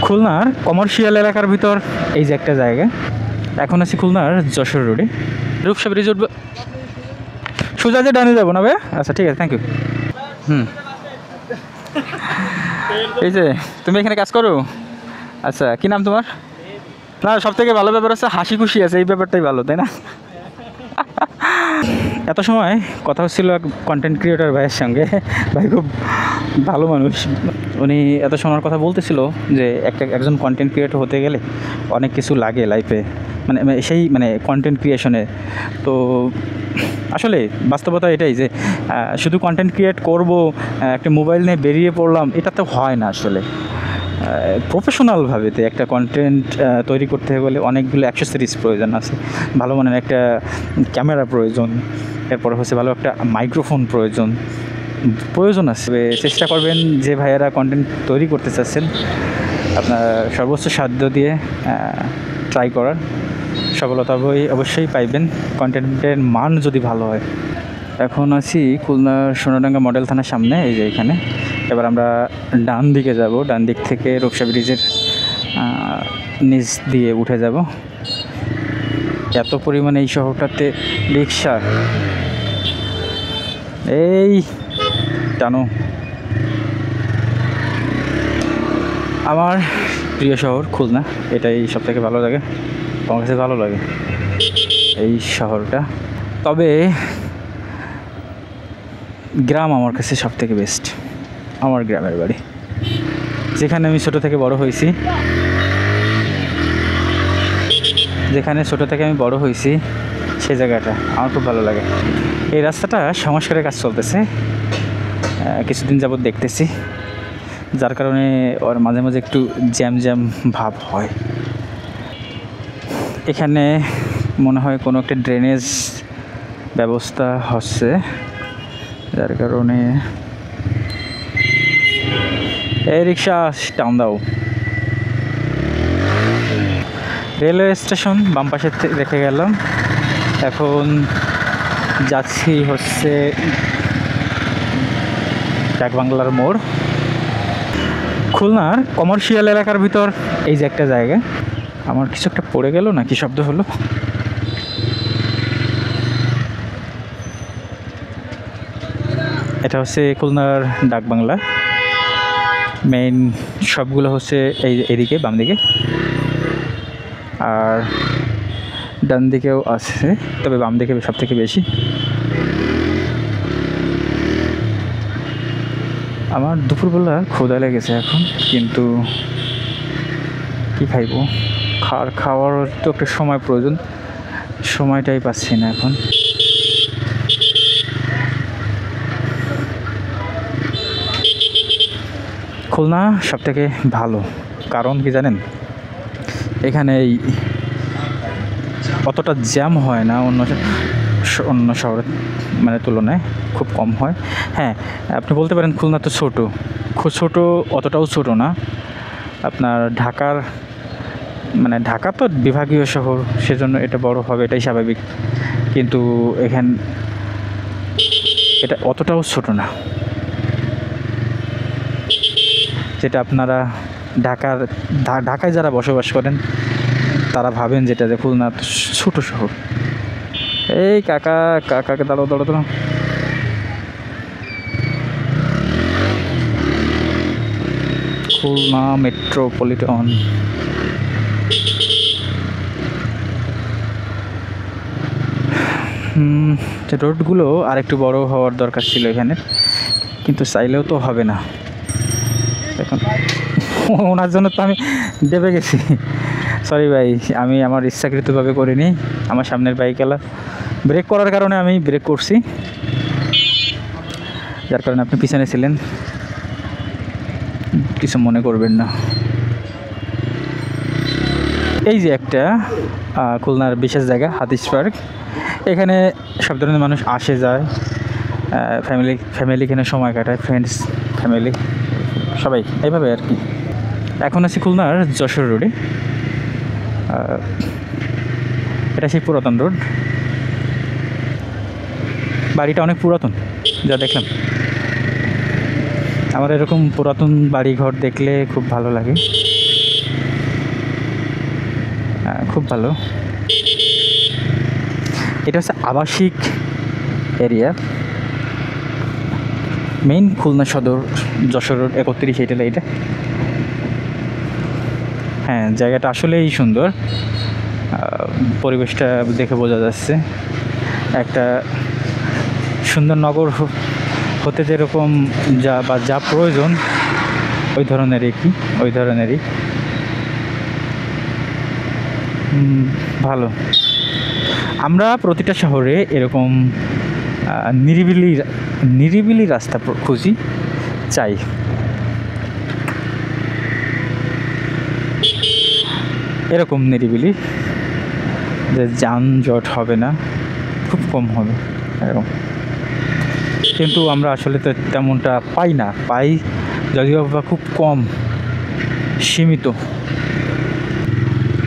খুলনার কমার্শিয়াল এলাকার ভিতর এই যে একটা জায়গা। এখন আছি খুলনার যশোর রোডে, রূপসা রিজোর্ট। সোজা যে ডানে যাবো না ভাই? আচ্ছা ঠিক আছে, থ্যাংক ইউ। এই যে তুমি এখানে কাজ করো? আচ্ছা, কি নাম তোমার? না, সব থেকে ভালো ব্যাপার হচ্ছে হাসি খুশি আছে, এই ব্যাপারটাই ভালো, তাই না? এত সময় কথা হচ্ছিল এক কন্টেন্ট ক্রিয়েটর ভাইয়ের সঙ্গে। ভাই খুব ভালো মানুষ। উনি এত শোনার কথা বলতেছিল যে একজন কন্টেন্ট ক্রিয়েটর হতে গেলে অনেক কিছু লাগে লাইফে, মানে কন্টেন্ট ক্রিয়েশনে। তো আসলে বাস্তবতা এটাই যে শুধু কন্টেন্ট ক্রিয়েট করব, একটা মোবাইল নিয়ে বেরিয়ে পড়লাম, এটা তো হয় না আসলে। প্রফেশনালভাবে একটা কন্টেন্ট তৈরি করতে গেলে অনেকগুলো অ্যাক্সেসরিজ প্রয়োজন আছে। ভালো মানের একটা ক্যামেরা প্রয়োজন, এরপরে হচ্ছে ভালো একটা মাইক্রোফোন প্রয়োজন আছে। চেষ্টা করবেন যে ভাইয়েরা কন্টেন্ট তৈরি করতে চাচ্ছেন, আপনার সর্বোচ্চ সাধ্য দিয়ে ট্রাই করার, সফলতা অবশ্যই পাইবেন, কন্টেন্টের মান যদি ভালো হয়। এখন আছি খুলনার সোনাডাঙ্গা মডেল থানার সামনে, এই যে এখানে। এবার আমরা ডান দিকে যাব, ডান দিক থেকে রূপসা ব্রিজের নিচ দিয়ে উঠে যাব। এত পরিমাণে এই শহরটাতে রিক্সা, এই টানো। আমার প্রিয় শহর খুলনা, এটাই সব থেকে ভালো লাগে, আমার কাছে ভালো লাগে এই শহরটা। তবে গ্রাম আমার কাছে সব থেকে বেস্ট। আমার গ্রামের বাড়ি, যেখানে আমি ছোটো থেকে বড় হয়েছি, সেই জায়গাটা আমার খুব ভালো লাগে। এই রাস্তাটা সংস্কারের কাজ চলতেছে, কিছুদিন যাবৎ দেখতেছি, যার কারণে ওর মাঝে মাঝে একটু জ্যাম ভাব হয়। এখানে মনে হয় কোনো একটা ড্রেনেজ ব্যবস্থা হচ্ছে, যার কারণে এই রিক্সা টান দাও। রেলওয়ে স্টেশন বাম পাশে রেখে গেলাম, এখন যাচ্ছি হচ্ছে ডাকবাংলার মোড়। খুলনার কমার্শিয়াল এলাকার ভিতর এই যে একটা জায়গা। আমার কিছু একটা পড়ে গেল না, কি শব্দ হলো? এটা হচ্ছে খুলনার ডাকবাংলা। মেইন সবগুলো হচ্ছে এইদিকে বাম দিকে, আর ডান দিকেও আছে, তবে বাম দিকে সব থেকে বেশি। আমার দুপুরবেলা ক্ষুধা লেগেছে এখন, কিন্তু কি খাইব? খাওয়ার তো একটা সময় প্রয়োজন, সময়টাই পাচ্ছি না এখন। খুলনা সব থেকে ভালো কারণ কি জানেন? এখানে অতটা জ্যাম হয় না, অন্য শহরের মানে তুলনায় খুব কম হয়। হ্যাঁ, আপনি বলতে পারেন খুলনা তো ছোটো, অতটাও ছোটো না। আপনার ঢাকা তো বিভাগীয় শহর, সেজন্য এটা বড় হবে, এটাই স্বাভাবিক। কিন্তু এটা অতটাও ছোটো না, যেটা আপনারা ঢাকায় যারা বসবাস করেন তারা ভাবেন যেটা যে খুলনা ছোটো শহর। এই কাকাকে দাঁড়াও। খুলনা মেট্রোপলিটন। রোডগুলো আর একটু বড় হওয়ার দরকার ছিল এখানে, কিন্তু চাইলেও তো হবে না। এখন ওনার জন্য তো আমি দেবে গেছি, সরি ভাই, আমি আমার ইচ্ছাকৃতভাবে করিনি। আমার সামনের বাইকওয়ালা ব্রেক করার কারণে আমি ব্রেক করছি, যার কারণে আপনি পিছনে ছিলেন, কিছু মনে করবেন না। এই যে একটা খুলনার বিশেষ জায়গা হাতিস পার্ক, এখানে সব ধরনের মানুষ আসে যায়, ফ্যামিলি এখানে সময় কাটায়, ফ্রেন্ডস ফ্যামিলি সবাই এইভাবে আর কি। এখন আছি খুলনার যশোর রোডে, এটা সেই পুরাতন রোড। বাড়িটা অনেক পুরাতন, যা দেখলাম। আমার এরকম পুরাতন বাড়িঘর দেখলে খুব ভালো লাগে। খুব ভালো। এটা হচ্ছে আবাসিক এরিয়া, মেইন খুলনা সদর যশোর রোড 31 এটা এইটা। হ্যাঁ, জায়গাটা আসলেই সুন্দর, পরিবেশটা দেখে বোঝা যাচ্ছে একটা সুন্দর নগর হতে যেরকম যা প্রয়োজন ওই ধরনেরই ভালো। আমরা প্রতিটা শহরে এরকম নিরিবিলি রাস্তা খুঁজি, চাই। এরকম নিরিবিলি, যে যানজট হবে না, খুব কম হবে এরকম। কিন্তু আমরা আসলে তো তেমনটা পাই যদিও বা খুব কম, সীমিত।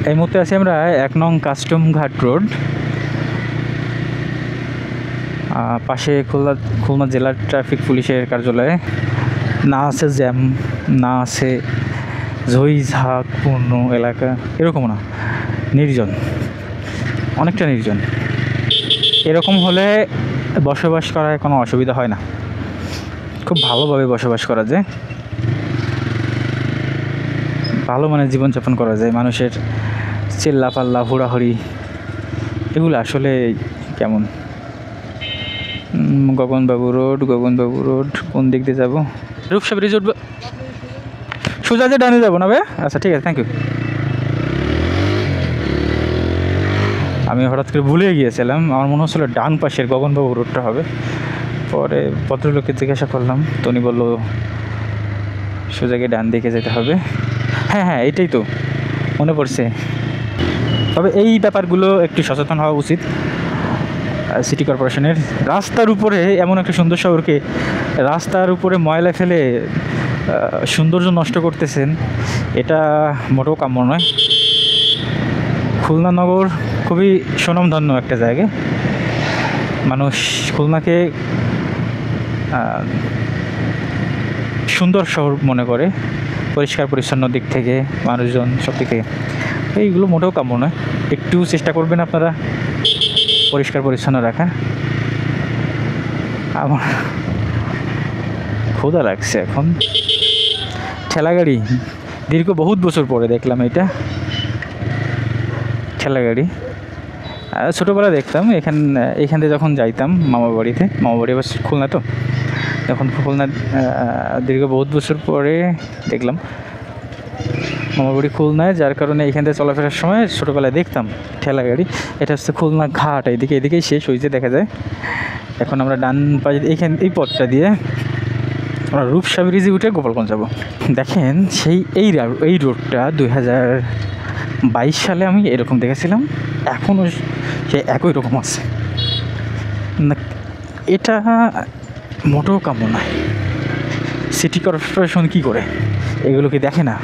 এই মুহূর্তে আছি আমরা 1 নং কাস্টম ঘাট রোড, পাশে খুলনা জেলা ট্রাফিক পুলিশের কার্যালয়ে। না আছে জ্যাম, না আছে ঝইঝাঁকপূর্ণ এলাকা, এরকম না, নির্জন, অনেকটা নির্জন। এরকম হলে বসবাস করায় কোনো অসুবিধা হয় না, খুব ভালোভাবে বসবাস করা যায়, ভালো মানে জীবনযাপন করা যায়। মানুষের চিল্লাপাল্লা হুড়াহুড়ি এগুলো আসলে কেমন। গগনবাবু রোড কোন দিক দিয়ে যাবো? রূপসা ব্রিজ উঠবো, সোজা যে ডানে যাবো না বে? আচ্ছা ঠিক আছে, থ্যাংক ইউ। আমি হঠাৎ করে ভুলে গিয়েছিলাম, আমার মনে হচ্ছিল ডান পাশের গগনবাবু রোডটা হবে। পরে ভদ্রলোককে জিজ্ঞাসা করলাম, তো উনি বললো সোজা গিয়ে ডান দিকে যেতে হবে। হ্যাঁ, এটাই তো মনে পড়ছে। তবে এই ব্যাপারগুলো একটু সচেতন হওয়া উচিত সিটি কর্পোরেশনের। রাস্তার উপরে এমন একটা সুন্দর শহরকে রাস্তার উপরে ময়লা ফেলে সৌন্দর্য নষ্ট করতেছেন, এটা মোটেও কাম্য নয়। খুলনা নগর খুবই সুনামধন্য একটা জায়গা, মানুষ খুলনাকে সুন্দর শহর মনে করে, পরিষ্কার পরিচ্ছন্ন দিক থেকে, মানুষজন সব দিক থেকে। এইগুলো মোটেও কাম্য নয়। একটু চেষ্টা করবেন আপনারা পরিষ্কার পরিচ্ছন্ন রাখার। আমার ক্ষুধা লাগছে এখন। ঠেলাগাড়ি দীর্ঘ বহুত বছর পরে দেখলাম এটা, ঠেলাগাড়ি। ছোটোবেলা দেখতাম এখান থেকে যখন যাইতাম মামা বাড়ি আবার খুলনা, তো যখন খুলনা দীর্ঘ বহুত বছর পরে দেখলাম মামা বাড়ি খুলনায়, যার কারণে এখান থেকে চলাফেরার সময় ছোটোবেলায় দেখতাম ঠেলাগাড়ি। এটা হচ্ছে খুলনা ঘাট, এদিকেই শেষ হয়েছে দেখা যায়। এখন আমরা ডান পাশে এই পথটা দিয়ে আমরা রূপসা ব্রিজে উঠে গোপালগঞ্জ যাব। দেখেন এই রোডটা 2022 সালে আমি এরকম দেখেছিলাম, এখনও সে একই রকম আছে না। এটা মোটেও কাম্য নয়। সিটি কর্পোরেশন কী করে এগুলো কি দেখে না?